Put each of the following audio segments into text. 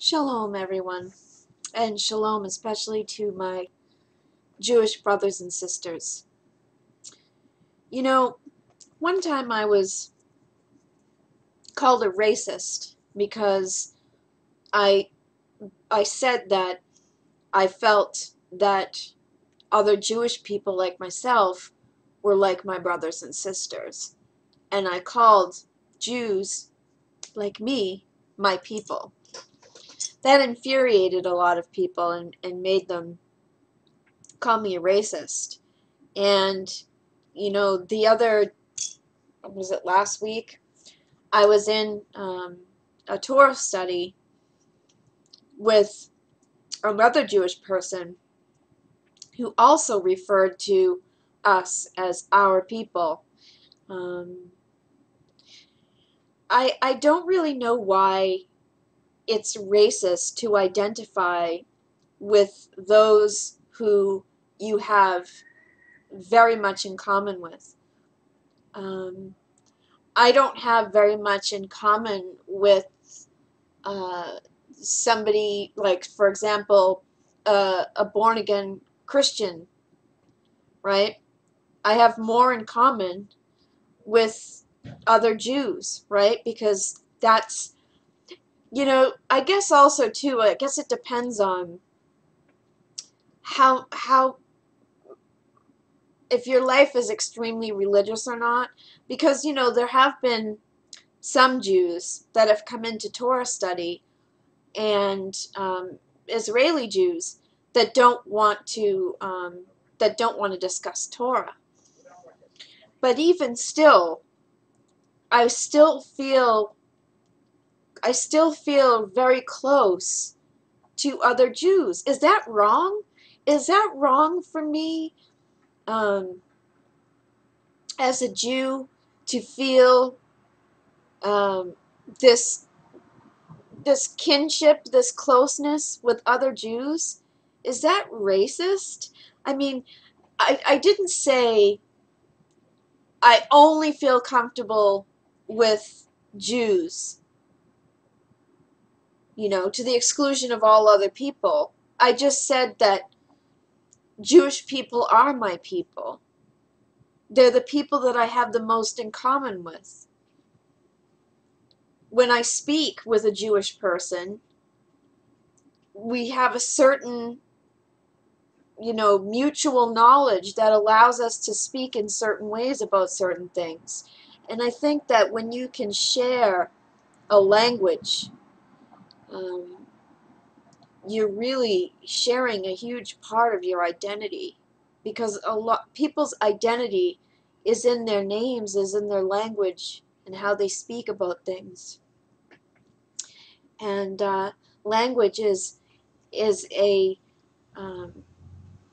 Shalom, everyone, and shalom especially to my Jewish brothers and sisters. You know, one time I was called a racist because I I said that I felt that other Jewish people like myself were like my brothers and sisters, and I called Jews like me my people. That infuriated a lot of people and made them call me a racist. And the other, was it last week? I was in a Torah study with another Jewish person who also referred to us as our people. Um, I don't really know why it's racist to identify with those who you have very much in common with. Um, I don't have very much in common with uh, somebody like, for example, a born again Christian, right? I have more in common with other Jews, right? Because that's, I guess also too, I guess it depends on how if your life is extremely religious or not. Because, there have been some Jews that have come into Torah study and Israeli Jews that don't want to discuss Torah. But even still, I still feel I still feel very close to other Jews. Is that wrong? Is that wrong for me um, as a Jew to feel um, this this kinship, this closeness with other Jews? Is that racist? I mean, I didn't say I only feel comfortable with Jews, to the exclusion of all other people. I just said that Jewish people are my people. They're the people that I have the most in common with. When I speak with a Jewish person, we have a certain, mutual knowledge that allows us to speak in certain ways about certain things. And I think that when you can share a language, um, you're really sharing a huge part of your identity, because a lot people's identity is in their names, is in their language, and how they speak about things. And language is a um,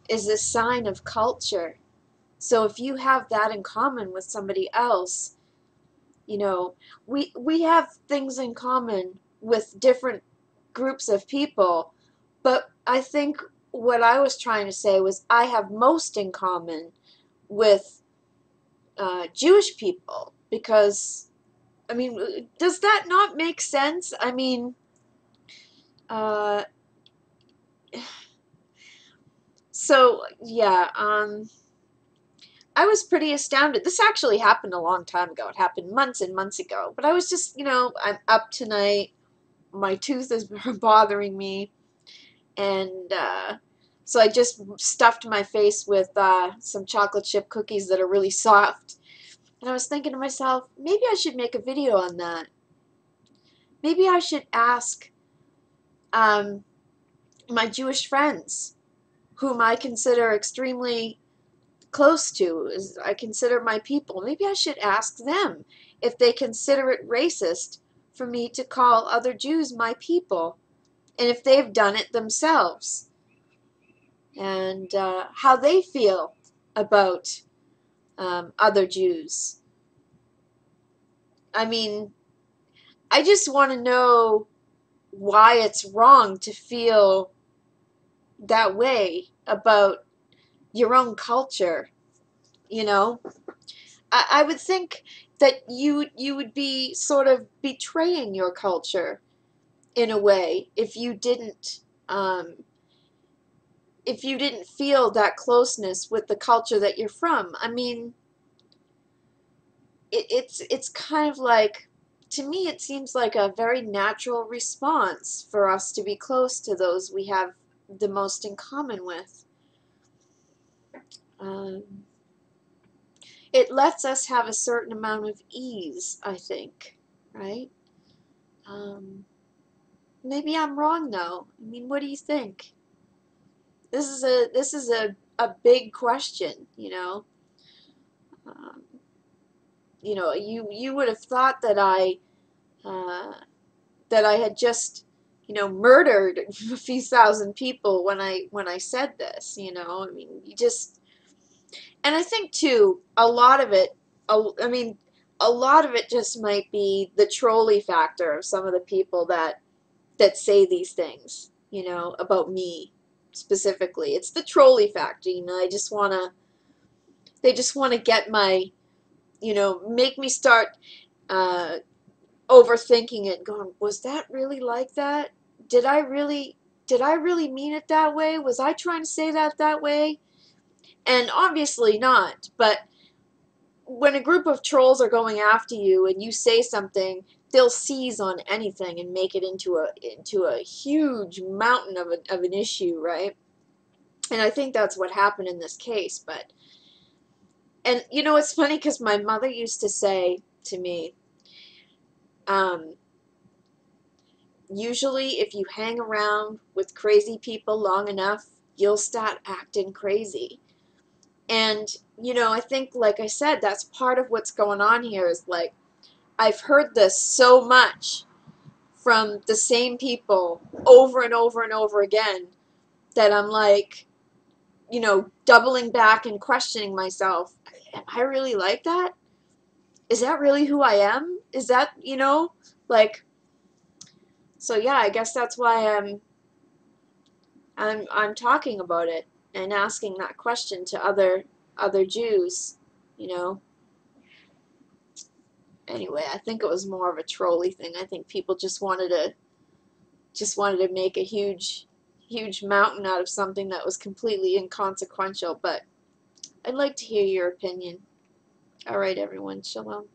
is a sign of culture. So if you have that in common with somebody else, we have things in common with different groups of people, but I think what I was trying to say was I have most in common with Jewish people, because, I mean, does that not make sense? I mean, uh, so yeah, I was pretty astounded. This actually happened a long time ago. It happened months and months ago, but I was just, I'm up tonight. My tooth is bothering me, and so I just stuffed my face with some chocolate chip cookies that are really soft. And I was thinking to myself, maybe I should make a video on that. Maybe I should ask um, my Jewish friends, whom I consider extremely close to, as I consider my people. Maybe I should ask them if they consider it racist for me to call other Jews my people, and if they've done it themselves, and how they feel about other Jews. I mean, I just want to know why it's wrong to feel that way about your own culture. You know, I would think that you would be sort of betraying your culture in a way, um, if you didn't feel that closeness with the culture that you're from. I mean, it's kind of like, to me, it seems like a very natural response for us to be close to those we have the most in common with. Um, it lets us have a certain amount of ease, I think, right? Um, Maybe I'm wrong though. I mean, what do you think? This is a big question, you know. Um, you would have thought uh, that I had just, murdered a few thousand people when I said this, you know. I mean, and I think too, a lot of it, I mean, a lot of it just might be the trolley factor of some of the people that say these things, about me specifically. It's the trolley factor, they just want to get make me start uh, overthinking it, going, was that really like that? Did I really, did I really mean it that way? Was I trying to say that way? And obviously not, but when a group of trolls are going after you and you say something, they'll seize on anything and make it into a huge mountain of an issue, right? And I think that's what happened in this case. And it's funny because my mother used to say to me, um, usually if you hang around with crazy people long enough, you'll start acting crazy. And, I think, like I said, that's part of what's going on here is like, I've heard this so much from the same people over and over and over again that I'm like, doubling back and questioning myself. Am I really like that? Is that really who I am? Is that, like, so yeah, I guess that's why I'm talking about it and asking that question to other Jews, you know. Anyway, I think it was more of a trolley thing. I think people just wanted to make a huge mountain out of something that was completely inconsequential, but I'd like to hear your opinion. All right, everyone, shalom.